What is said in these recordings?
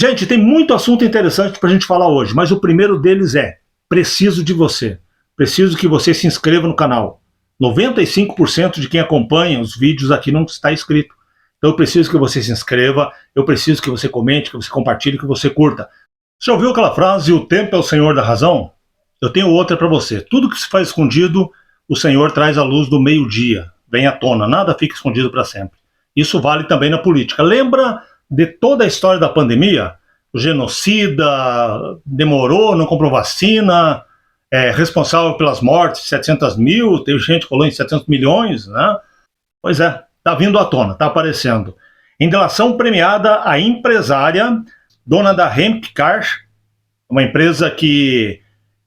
Gente, tem muito assunto interessante para a gente falar hoje, mas o primeiro deles é: preciso de você. Preciso que você se inscreva no canal. 95% de quem acompanha os vídeos aqui não está inscrito. Então eu preciso que você se inscreva, eu preciso que você comente, que você compartilhe, que você curta. Você ouviu aquela frase, o tempo é o senhor da razão? Eu tenho outra para você. Tudo que se faz escondido, o Senhor traz à luz do meio-dia. Vem à tona, nada fica escondido para sempre. Isso vale também na política. Lembra de toda a história da pandemia? O genocida demorou, não comprou vacina, responsável pelas mortes, 700 mil, teve gente que falou em 700 milhões, né? Pois é, está vindo à tona, está aparecendo. Em delação premiada, a empresária, dona da Hemp Car, uma empresa que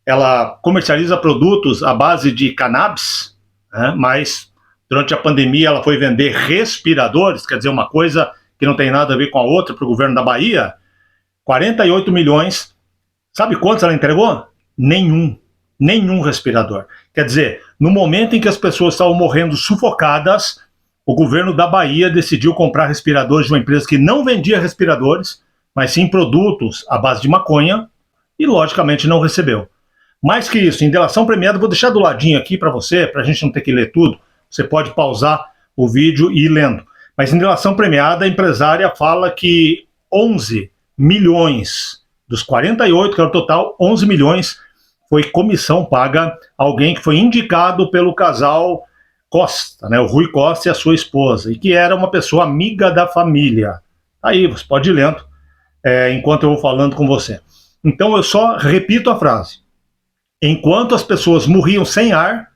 ela comercializa produtos à base de cannabis, né? Mas durante a pandemia ela foi vender respiradores, quer dizer, uma coisa que não tem nada a ver com a outra, para o governo da Bahia. 48 milhões. Sabe quantos ela entregou? Nenhum respirador. Quer dizer, no momento em que as pessoas estavam morrendo sufocadas, o governo da Bahia decidiu comprar respiradores de uma empresa que não vendia respiradores, mas sim produtos à base de maconha, e logicamente não recebeu. Mais que isso, em delação premiada, vou deixar do ladinho aqui para você, para a gente não ter que ler tudo. Você pode pausar o vídeo e ir lendo. Mas em delação premiada, a empresária fala que 11 milhões dos 48, que era o total, 11 milhões foi comissão paga a alguém que foi indicado pelo casal Costa, né, o Rui Costa e a sua esposa, e que era uma pessoa amiga da família. Aí, você pode ir lendo, enquanto eu vou falando com você. Então eu só repito a frase. Enquanto as pessoas morriam sem ar,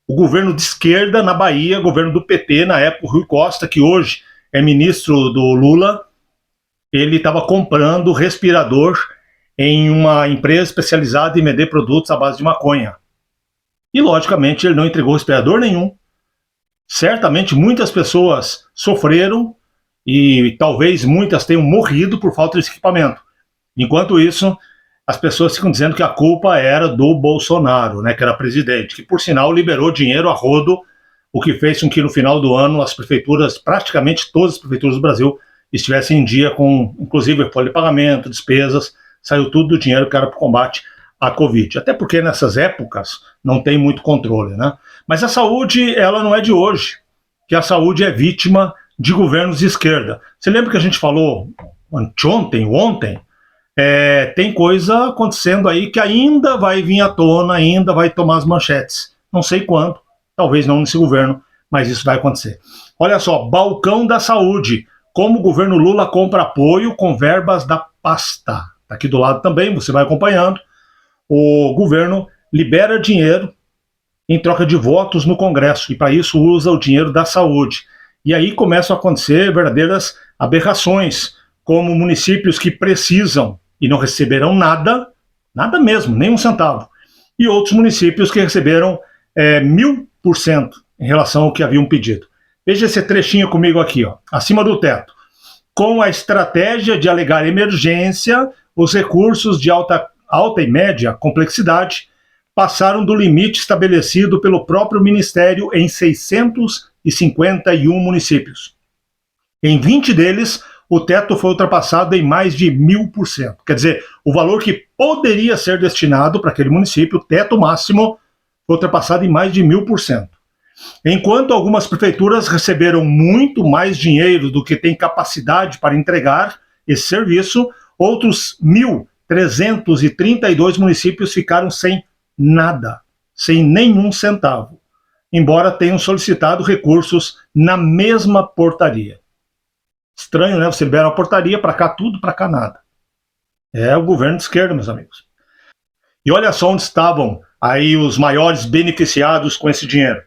o governo de esquerda na Bahia, governo do PT, na época, o Rui Costa, que hoje é ministro do Lula, ele estava comprando respirador em uma empresa especializada em vender produtos à base de maconha. E, logicamente, ele não entregou respirador nenhum. Certamente, muitas pessoas sofreram e talvez muitas tenham morrido por falta de equipamento. Enquanto isso, as pessoas ficam dizendo que a culpa era do Bolsonaro, né, que era presidente, que, por sinal, liberou dinheiro a rodo, o que fez com que, no final do ano, as prefeituras, praticamente todas as prefeituras do Brasil, estivessem em dia com, inclusive, folha de pagamento, despesas, saiu tudo do dinheiro que era para o combate à Covid. Até porque nessas épocas não tem muito controle, né? Mas a saúde, ela não é de hoje, que a saúde é vítima de governos de esquerda. Você lembra que a gente falou ontem? Tem coisa acontecendo aí que ainda vai vir à tona, ainda vai tomar as manchetes. Não sei quando, talvez não nesse governo, mas isso vai acontecer. Olha só, balcão da saúde. Como o governo Lula compra apoio com verbas da pasta. Está aqui do lado também, você vai acompanhando. O governo libera dinheiro em troca de votos no Congresso, e para isso usa o dinheiro da saúde. E aí começam a acontecer verdadeiras aberrações, como municípios que precisam e não receberam nada mesmo, nem um centavo. E outros municípios que receberam 1000% em relação ao que haviam pedido. Veja esse trechinho comigo aqui, ó, acima do teto. Com a estratégia de alegar emergência, os recursos de alta e média complexidade passaram do limite estabelecido pelo próprio Ministério em 651 municípios. Em 20 deles, o teto foi ultrapassado em mais de 1000%. Quer dizer, o valor que poderia ser destinado para aquele município, o teto máximo, foi ultrapassado em mais de 1000%. Enquanto algumas prefeituras receberam muito mais dinheiro do que têm capacidade para entregar esse serviço, outros 1.332 municípios ficaram sem nada, sem nenhum centavo, embora tenham solicitado recursos na mesma portaria. Estranho, né? Você libera uma portaria, para cá tudo, para cá nada. É o governo de esquerda, meus amigos. E olha só onde estavam aí os maiores beneficiados com esse dinheiro.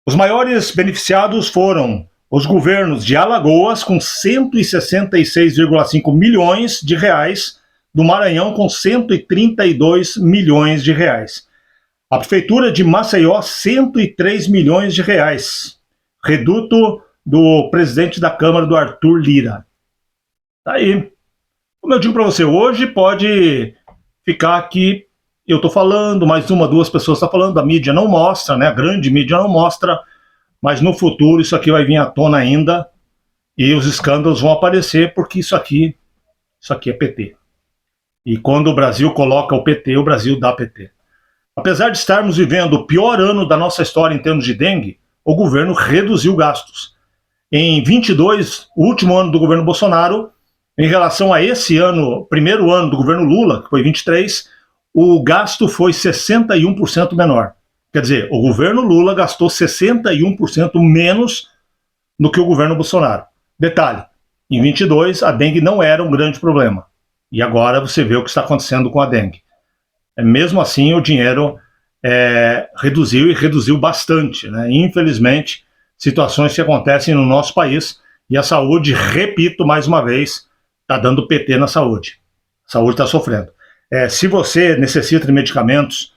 Os maiores beneficiados foram os governos de Alagoas, com 166,5 milhões de reais, do Maranhão, com 132 milhões de reais. A prefeitura de Maceió, 103 milhões de reais. Reduto do presidente da Câmara, do Arthur Lira. Tá aí. Como eu digo para você, hoje pode ficar aqui, eu estou falando, mais uma, duas pessoas estão falando, a mídia não mostra, né? A grande mídia não mostra, mas no futuro isso aqui vai vir à tona ainda e os escândalos vão aparecer, porque isso aqui Isso aqui é PT. E quando o Brasil coloca o PT, o Brasil dá PT. Apesar de estarmos vivendo o pior ano da nossa história em termos de dengue, o governo reduziu gastos. Em 22, o último ano do governo Bolsonaro, em relação a esse ano, primeiro ano do governo Lula, que foi 23, o gasto foi 61% menor. Quer dizer, o governo Lula gastou 61% menos do que o governo Bolsonaro. Detalhe, em 22 a dengue não era um grande problema. E agora você vê o que está acontecendo com a dengue. Mesmo assim, o dinheiro reduziu e reduziu bastante, né? Infelizmente, situações que acontecem no nosso país e a saúde, repito mais uma vez, está dando PT na saúde. A saúde está sofrendo. Se você necessita de medicamentos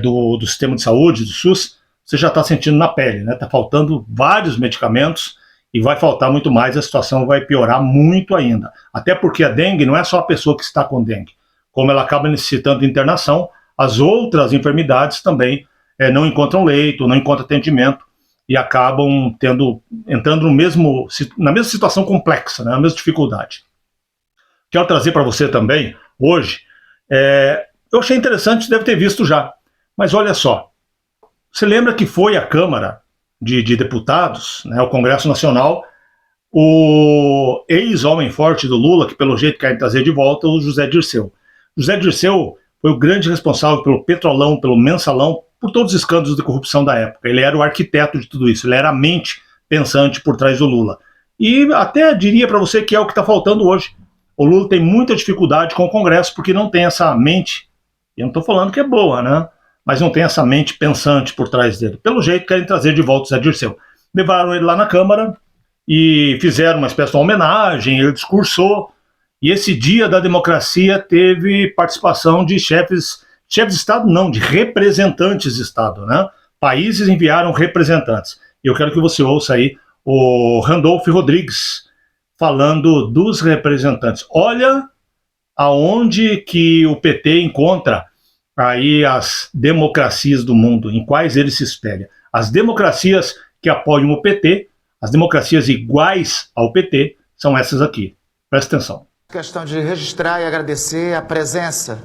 do sistema de saúde, do SUS, você já está sentindo na pele, né? Está faltando vários medicamentos e vai faltar muito mais, a situação vai piorar muito ainda. Até porque a dengue não é só a pessoa que está com dengue. Como ela acaba necessitando de internação, as outras enfermidades também não encontram leito, não encontram atendimento e acabam entrando na mesma situação complexa, né? Na mesma dificuldade. Quero trazer para você também, hoje, eu achei interessante, você deve ter visto já, mas olha só, você lembra que foi à Câmara de Deputados, né, o Congresso Nacional, o ex-homem forte do Lula, que pelo jeito quer trazer de volta, o José Dirceu. José Dirceu foi o grande responsável pelo Petrolão, pelo Mensalão, por todos os escândalos de corrupção da época. Ele era o arquiteto de tudo isso, ele era a mente pensante por trás do Lula. E até diria para você que é o que está faltando hoje. O Lula tem muita dificuldade com o Congresso porque não tem essa mente, eu não estou falando que é boa, né? Mas não tem essa mente pensante por trás dele. Pelo jeito, querem trazer de volta o Zé Dirceu. Levaram ele lá na Câmara e fizeram uma espécie de homenagem, ele discursou, e esse dia da democracia teve participação de chefes de Estado, não, de representantes de Estado, né? Países enviaram representantes. E eu quero que você ouça aí o Randolph Rodrigues falando dos representantes. Olha aonde que o PT encontra aí as democracias do mundo, em quais ele se espelha. As democracias que apoiam o PT, as democracias iguais ao PT, são essas aqui. Presta atenção. Questão de registrar e agradecer a presença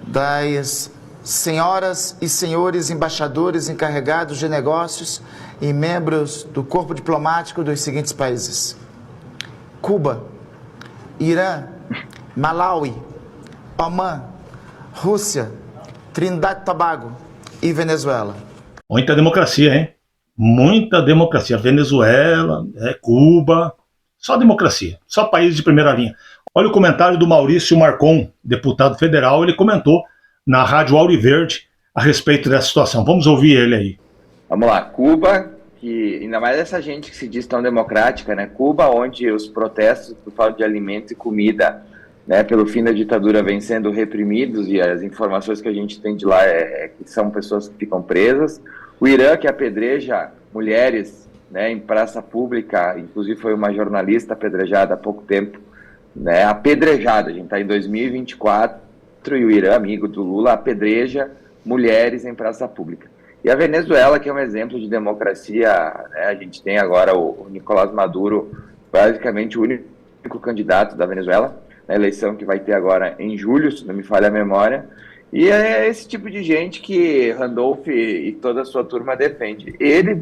das senhoras e senhores embaixadores encarregados de negócios e membros do corpo diplomático dos seguintes países: Cuba, Irã, Malawi, Omã, Rússia, Trindade e Tobago e Venezuela. Muita democracia, hein? Muita democracia. Venezuela, Cuba, só democracia, só países de primeira linha. Olha o comentário do Maurício Marcon, deputado federal, ele comentou na Rádio Auriverde a respeito dessa situação. Vamos ouvir ele aí. Vamos lá, Cuba, que ainda mais essa gente que se diz tão democrática, né? Cuba, onde os protestos por falta de alimento e comida, né, pelo fim da ditadura vêm sendo reprimidos, e as informações que a gente tem de lá é que são pessoas que ficam presas. O Irã, que apedreja mulheres, né, em praça pública, inclusive foi uma jornalista apedrejada há pouco tempo, né, apedrejada, a gente está em 2024 e o Irã, amigo do Lula, apedreja mulheres em praça pública. E a Venezuela, que é um exemplo de democracia, né, a gente tem agora o Nicolás Maduro, basicamente o único candidato da Venezuela, na eleição que vai ter agora em julho, se não me falha a memória, e é esse tipo de gente que Randolph e toda a sua turma defende.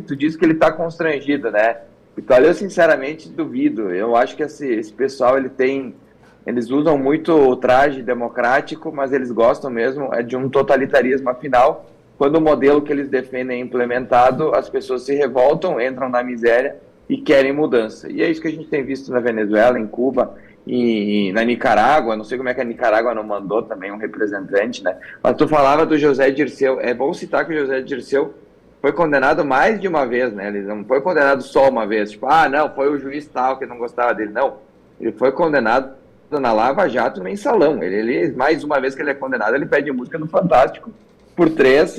Tu diz que ele está constrangido, né? Então, eu sinceramente duvido. Eu acho que esse pessoal, eles usam muito o traje democrático, mas eles gostam mesmo de um totalitarismo. Afinal, quando o modelo que eles defendem é implementado, as pessoas se revoltam, entram na miséria e querem mudança. E é isso que a gente tem visto na Venezuela, em Cuba e na Nicarágua. Não sei como é que a Nicarágua não mandou também um representante, né? Mas tu falava do José Dirceu. É bom citar que o José Dirceu foi condenado mais de uma vez, né? Ele não foi condenado só uma vez. Tipo, não, foi o juiz tal que não gostava dele. Não, ele foi condenado na Lava Jato, no Mensalão. Ele, mais uma vez que ele é condenado, ele pede música no Fantástico por três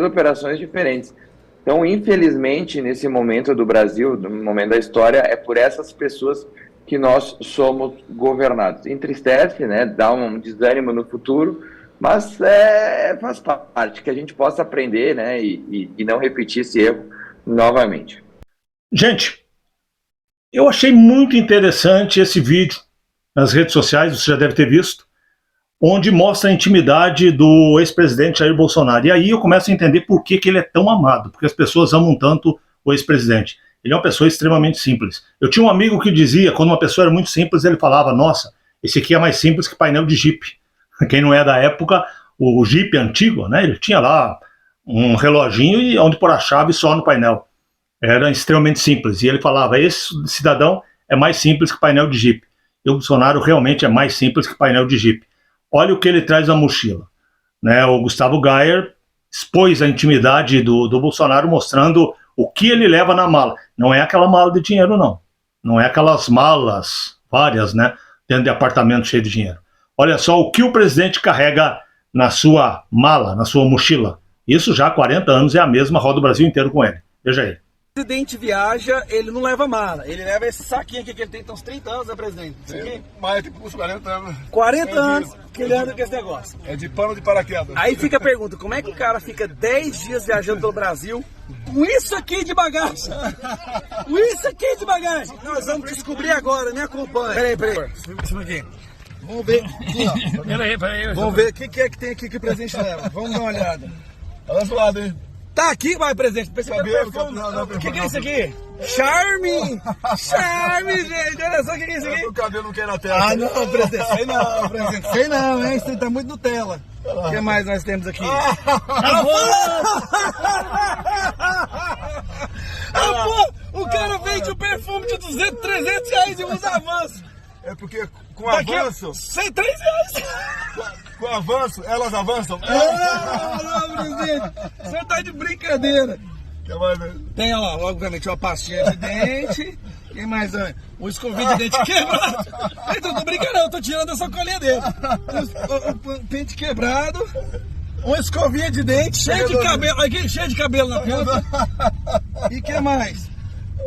operações diferentes. Então, infelizmente, nesse momento do Brasil, no momento da história, é por essas pessoas que nós somos governados. Entristece, né? Dá um desânimo no futuro, mas faz parte, que a gente possa aprender, né? E não repetir esse erro novamente. Gente, eu achei muito interessante esse vídeo. nas redes sociais, você já deve ter visto, onde mostra a intimidade do ex-presidente Jair Bolsonaro. E aí eu começo a entender por que ele é tão amado, porque as pessoas amam tanto o ex-presidente. Ele é uma pessoa extremamente simples. Eu tinha um amigo que dizia, quando uma pessoa era muito simples, ele falava, nossa, esse aqui é mais simples que painel de Jeep. Quem não é da época, o Jeep antigo, né, ele tinha lá um reloginho e onde pôr a chave só no painel. Era extremamente simples. E ele falava, esse cidadão é mais simples que painel de Jeep. E o Bolsonaro realmente é mais simples que painel de Jeep. Olha o que ele traz na mochila. Né, o Gustavo Gayer expôs a intimidade do Bolsonaro, mostrando o que ele leva na mala. Não é aquela mala de dinheiro, não. Não é aquelas malas, várias, né, dentro de apartamento cheio de dinheiro. Olha só o que o presidente carrega na sua mala, na sua mochila. Isso já há 40 anos, é a mesma, roda o Brasil inteiro com ele. Veja aí. O presidente viaja, ele não leva mala, ele leva esse saquinho aqui que ele tem uns 30 anos, né, presidente? Isso aqui? Mas tem uns 40 anos. 40 anos que ele anda com esse negócio. É de pano de paraquedas. Aí fica a pergunta, como é que o cara fica 10 dias viajando pelo Brasil com isso aqui de bagagem? Com isso aqui de bagagem? Nós vamos descobrir agora, me acompanha. Peraí. Isso aqui. Vamos ver. Aqui, ó. Peraí. Vamos ver o que é que tem aqui que o presidente leva. Vamos dar uma olhada. Olha esse lado aí. Tá aqui, vai, presidente. O que é isso aqui? Charme! Charme, gente! Olha só o que é isso aqui. O cabelo não quer na tela. Ah, não, presidente. Sei não, hein? Você tá muito Nutella. O que mais nós temos aqui? O cara vende um perfume de 200, 300 reais e usa avanço. É porque com avanço... 103 reais. Com avanço, elas avançam. Não, presidente. Você tá de brincadeira. Tem, ó, obviamente, uma pastinha de dente. Quem mais? Um escovinho de dente quebrado. Eu tô brincando, não, eu tô tirando essa colinha dele. Um pente quebrado. Uma escovinha de dente, cheio de cabelo. Aqui, cheio de cabelo na ponta. E que mais?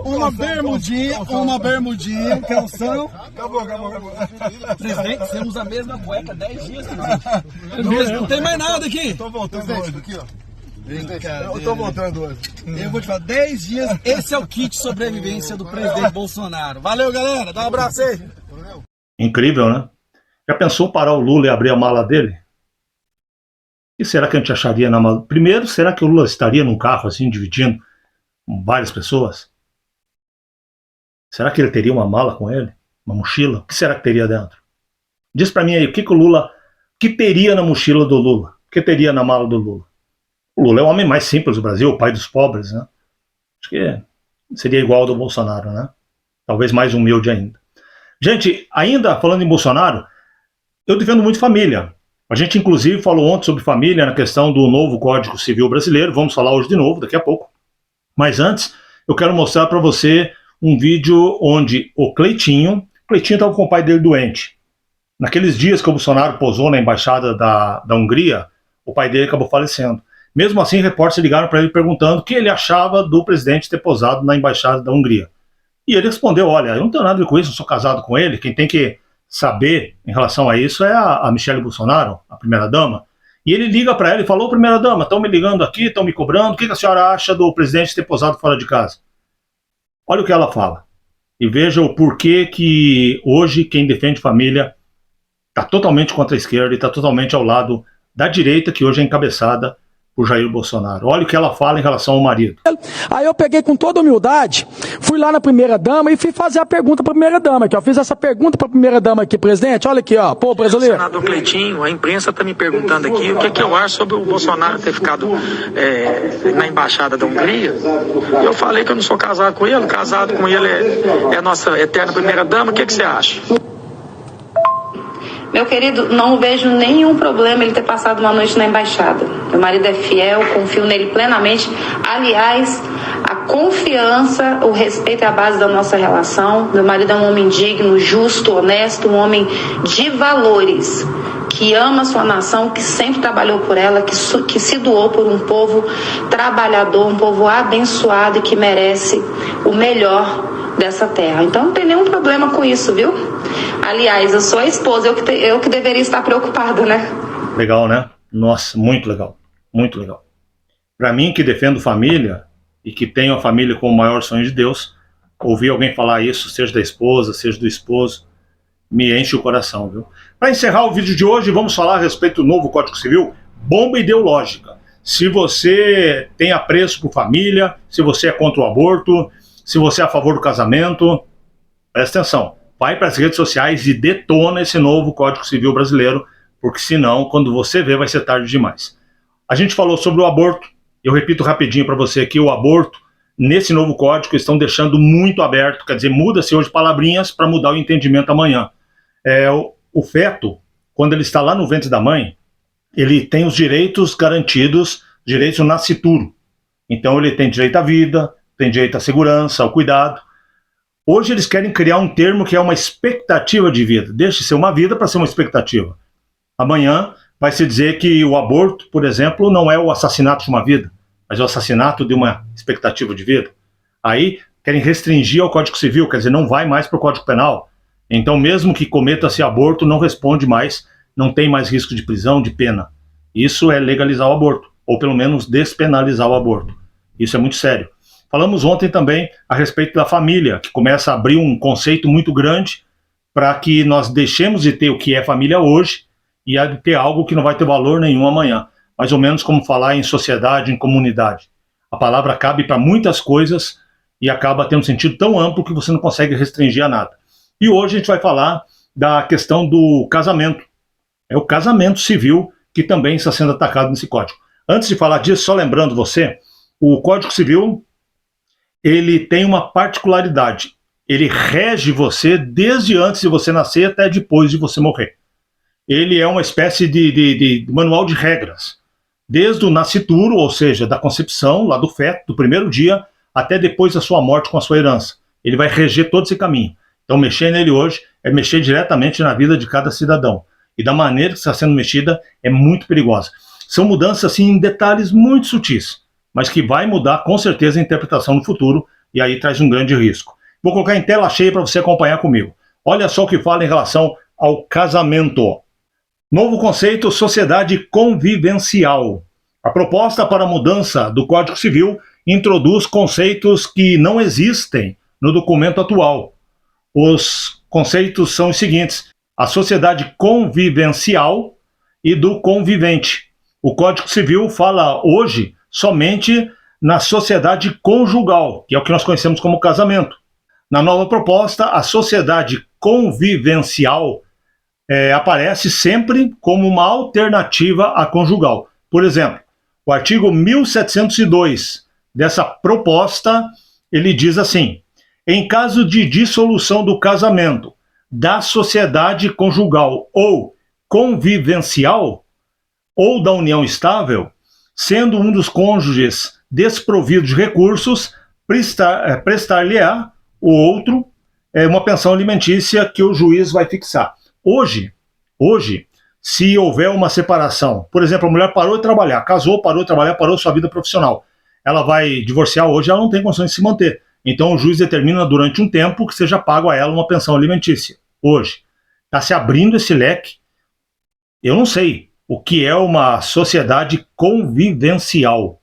Uma bermudinha, calção. Acabou. Presidente, você usa a mesma cueca 10 dias, presidente. Não tem mais nada aqui. Tô voltando hoje aqui, ó. Eu tô voltando hoje. Eu vou te falar, 10 dias, esse é o kit sobrevivência do presidente Bolsonaro. Valeu, galera, dá um abraço aí. Incrível, né? Já pensou parar o Lula e abrir a mala dele? E será que a gente acharia na mala? Primeiro, será que o Lula estaria num carro assim, dividindo com várias pessoas? Será que ele teria uma mala com ele? Uma mochila? O que será que teria dentro? Diz pra mim aí, o que o Lula... O que teria na mochila do Lula? O que teria na mala do Lula? O Lula é o homem mais simples do Brasil, o pai dos pobres, né? Acho que seria igual ao do Bolsonaro, né? Talvez mais humilde ainda. Gente, ainda falando em Bolsonaro, eu defendo muito família. A gente, inclusive, falou ontem sobre família na questão do novo Código Civil Brasileiro. Vamos falar hoje de novo, daqui a pouco. Mas antes, eu quero mostrar para você um vídeo onde o Cleitinho estava com o pai dele doente. Naqueles dias que o Bolsonaro posou na embaixada da Hungria, o pai dele acabou falecendo. Mesmo assim, repórteres ligaram para ele perguntando o que ele achava do presidente ter posado na embaixada da Hungria. E ele respondeu, olha, eu não tenho nada a ver com isso, eu sou casado com ele, quem tem que saber em relação a isso é a Michele Bolsonaro, a primeira-dama. E ele liga para ela e falou, primeira-dama, estão me ligando aqui, estão me cobrando, o que a senhora acha do presidente ter posado fora de casa? Olha o que ela fala. E veja o porquê que hoje quem defende família está totalmente contra a esquerda e está totalmente ao lado da direita, que hoje é encabeçada por Jair Bolsonaro. Olha o que ela fala em relação ao marido. Aí eu peguei com toda humildade, fui lá na primeira-dama e fui fazer a pergunta para a primeira-dama aqui. Eu fiz essa pergunta para a primeira-dama aqui, presidente. Olha aqui, ó. Pô, brasileiro. Senador Cleitinho, a imprensa está me perguntando aqui o que eu acho sobre o Bolsonaro ter ficado na embaixada da Hungria. Eu falei que eu não sou casado com ele, casado com ele é a nossa eterna primeira-dama. O que você acha? Meu querido, não vejo nenhum problema ele ter passado uma noite na embaixada. Meu marido é fiel, confio nele plenamente. Aliás, a confiança, o respeito é a base da nossa relação. Meu marido é um homem digno, justo, honesto, um homem de valores, que ama a sua nação, que sempre trabalhou por ela, que se doou por um povo trabalhador, um povo abençoado e que merece o melhor dessa terra. Então não tem nenhum problema com isso, viu? Aliás, eu sou a esposa, eu que deveria estar preocupada, né? Legal, né? Nossa, muito legal. Muito legal. Para mim, que defendo família e que tenho a família como o maior sonho de Deus, ouvir alguém falar isso, seja da esposa, seja do esposo, me enche o coração, viu? Para encerrar o vídeo de hoje, vamos falar a respeito do novo Código Civil, bomba ideológica. Se você tem apreço por família, se você é contra o aborto, se você é a favor do casamento, presta atenção, vai para as redes sociais e detona esse novo Código Civil brasileiro, porque senão, quando você vê, vai ser tarde demais. A gente falou sobre o aborto, eu repito rapidinho para você aqui, o aborto, nesse novo código, estão deixando muito aberto, quer dizer, muda-se hoje palavrinhas para mudar o entendimento amanhã. O feto, quando ele está lá no ventre da mãe, ele tem os direitos garantidos, direitos no nascituro. Então ele tem direito à vida, tem direito à segurança, ao cuidado. Hoje eles querem criar um termo que é uma expectativa de vida. Deixe de ser uma vida para ser uma expectativa. Amanhã vai se dizer que o aborto, por exemplo, não é o assassinato de uma vida, mas é o assassinato de uma expectativa de vida. Aí querem restringir ao Código Civil, quer dizer, não vai mais para o Código Penal. Então, mesmo que cometa-se aborto, não responde mais, não tem mais risco de prisão, de pena. Isso é legalizar o aborto, ou pelo menos despenalizar o aborto. Isso é muito sério. Falamos ontem também a respeito da família, que começa a abrir um conceito muito grande para que nós deixemos de ter o que é família hoje e a ter algo que não vai ter valor nenhum amanhã. Mais ou menos como falar em sociedade, em comunidade. A palavra cabe para muitas coisas e acaba tendo um sentido tão amplo que você não consegue restringir a nada. E hoje a gente vai falar da questão do casamento. É o casamento civil que também está sendo atacado nesse código. Antes de falar disso, só lembrando você, o Código Civil, ele tem uma particularidade. Ele rege você desde antes de você nascer até depois de você morrer. Ele é uma espécie de manual de regras. Desde o nascituro, ou seja, da concepção, lá do feto, do primeiro dia, até depois da sua morte com a sua herança. Ele vai reger todo esse caminho. Então, mexer nele hoje é mexer diretamente na vida de cada cidadão. E da maneira que está sendo mexida é muito perigosa. São mudanças, assim, em detalhes muito sutis, mas que vai mudar, com certeza, a interpretação no futuro, e aí traz um grande risco. Vou colocar em tela cheia para você acompanhar comigo. Olha só o que fala em relação ao casamento. Novo conceito, sociedade convivencial. A proposta para a mudança do Código Civil introduz conceitos que não existem no documento atual. Os conceitos são os seguintes: a sociedade convivencial e do convivente. O Código Civil fala hoje somente na sociedade conjugal, que é o que nós conhecemos como casamento. Na nova proposta, a sociedade convivencial aparece sempre como uma alternativa à conjugal. Por exemplo, o artigo 1702 dessa proposta, ele diz assim: em caso de dissolução do casamento, da sociedade conjugal ou convivencial, ou da união estável, sendo um dos cônjuges desprovido de recursos, prestar-lhe-á o outro uma pensão alimentícia que o juiz vai fixar. Hoje, se houver uma separação, por exemplo, a mulher parou de trabalhar, casou, parou de trabalhar, parou sua vida profissional, ela vai divorciar hoje, ela não tem condições de se manter. Então o juiz determina durante um tempo que seja pago a ela uma pensão alimentícia. Hoje está se abrindo esse leque. Eu não sei o que é uma sociedade convivencial.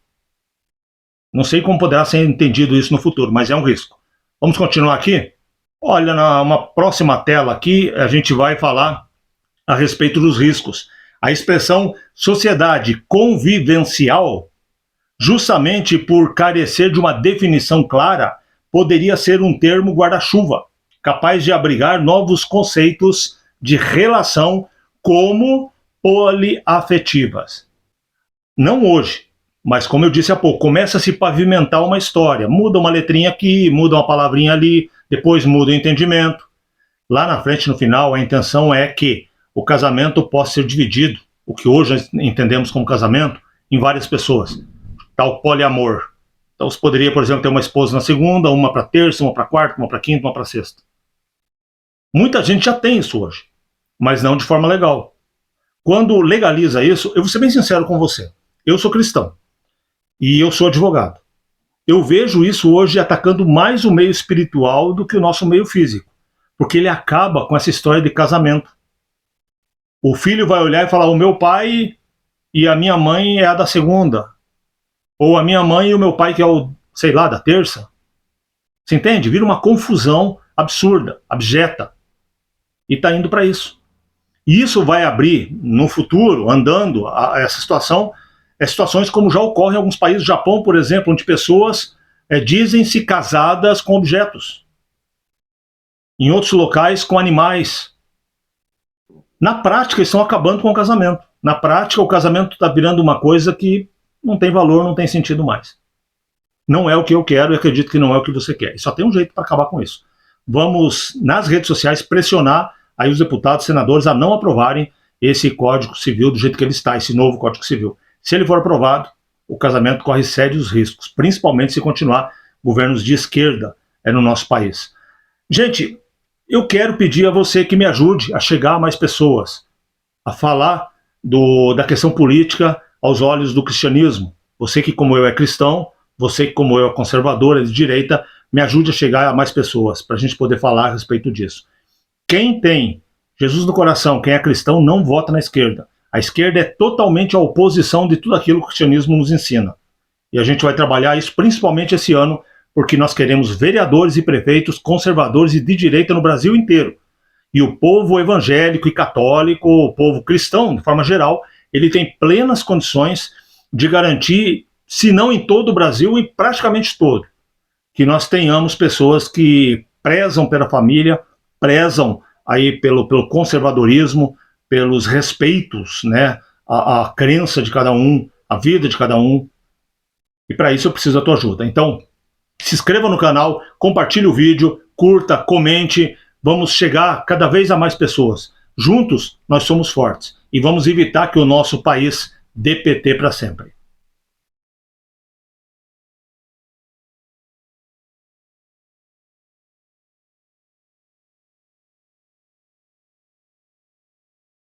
Não sei como poderá ser entendido isso no futuro, mas é um risco. Vamos continuar aqui? Olha, numa próxima tela aqui, a gente vai falar a respeito dos riscos. A expressão sociedade convivencial, justamente por carecer de uma definição clara, poderia ser um termo guarda-chuva, capaz de abrigar novos conceitos de relação como poliafetivas. Não hoje, mas como eu disse há pouco, começa a se pavimentar uma história, muda uma letrinha aqui, muda uma palavrinha ali, depois muda o entendimento. Lá na frente, no final, a intenção é que o casamento possa ser dividido, o que hoje entendemos como casamento, em várias pessoas. Tal poliamor. Então você poderia, por exemplo, ter uma esposa na segunda, uma para terça, uma para quarta, uma para quinta, uma para sexta. Muita gente já tem isso hoje, mas não de forma legal. Quando legaliza isso, eu vou ser bem sincero com você. Eu sou cristão e eu sou advogado. Eu vejo isso hoje atacando mais o meio espiritual do que o nosso meio físico, porque ele acaba com essa história de casamento. O filho vai olhar e falar: o meu pai e a minha mãe é a da segunda, ou a minha mãe e o meu pai que é o, sei lá, da terça. Você entende? Vira uma confusão absurda, abjeta. E está indo para isso. E isso vai abrir, no futuro, andando, essa situação, situações como já ocorre em alguns países, Japão, por exemplo, onde pessoas dizem-se casadas com objetos. Em outros locais, com animais. Na prática, eles estão acabando com o casamento. Na prática, o casamento está virando uma coisa que não tem valor, não tem sentido mais. Não é o que eu quero e acredito que não é o que você quer. E só tem um jeito para acabar com isso. Vamos, nas redes sociais, pressionar aí os deputados, senadores, a não aprovarem esse Código Civil do jeito que ele está, esse novo Código Civil. Se ele for aprovado, o casamento corre sérios riscos, principalmente se continuar governos de esquerda no nosso país. Gente, eu quero pedir a você que me ajude a chegar a mais pessoas, a falar da questão política aos olhos do cristianismo. Você que, como eu, é cristão, você que, como eu, é conservador, é de direita, me ajude a chegar a mais pessoas, para a gente poder falar a respeito disso. Quem tem Jesus no coração, quem é cristão, não vota na esquerda. A esquerda é totalmente a oposição de tudo aquilo que o cristianismo nos ensina. E a gente vai trabalhar isso principalmente esse ano, porque nós queremos vereadores e prefeitos conservadores e de direita no Brasil inteiro. E o povo evangélico e católico, o povo cristão, de forma geral, ele tem plenas condições de garantir, se não em todo o Brasil, em praticamente todo, que nós tenhamos pessoas que prezam pela família, prezam aí pelo conservadorismo, pelos respeitos, né, a crença de cada um, a vida de cada um. E para isso eu preciso da tua ajuda. Então, se inscreva no canal, compartilhe o vídeo, curta, comente. Vamos chegar cada vez a mais pessoas. Juntos, nós somos fortes. E vamos evitar que o nosso país dê PT para sempre.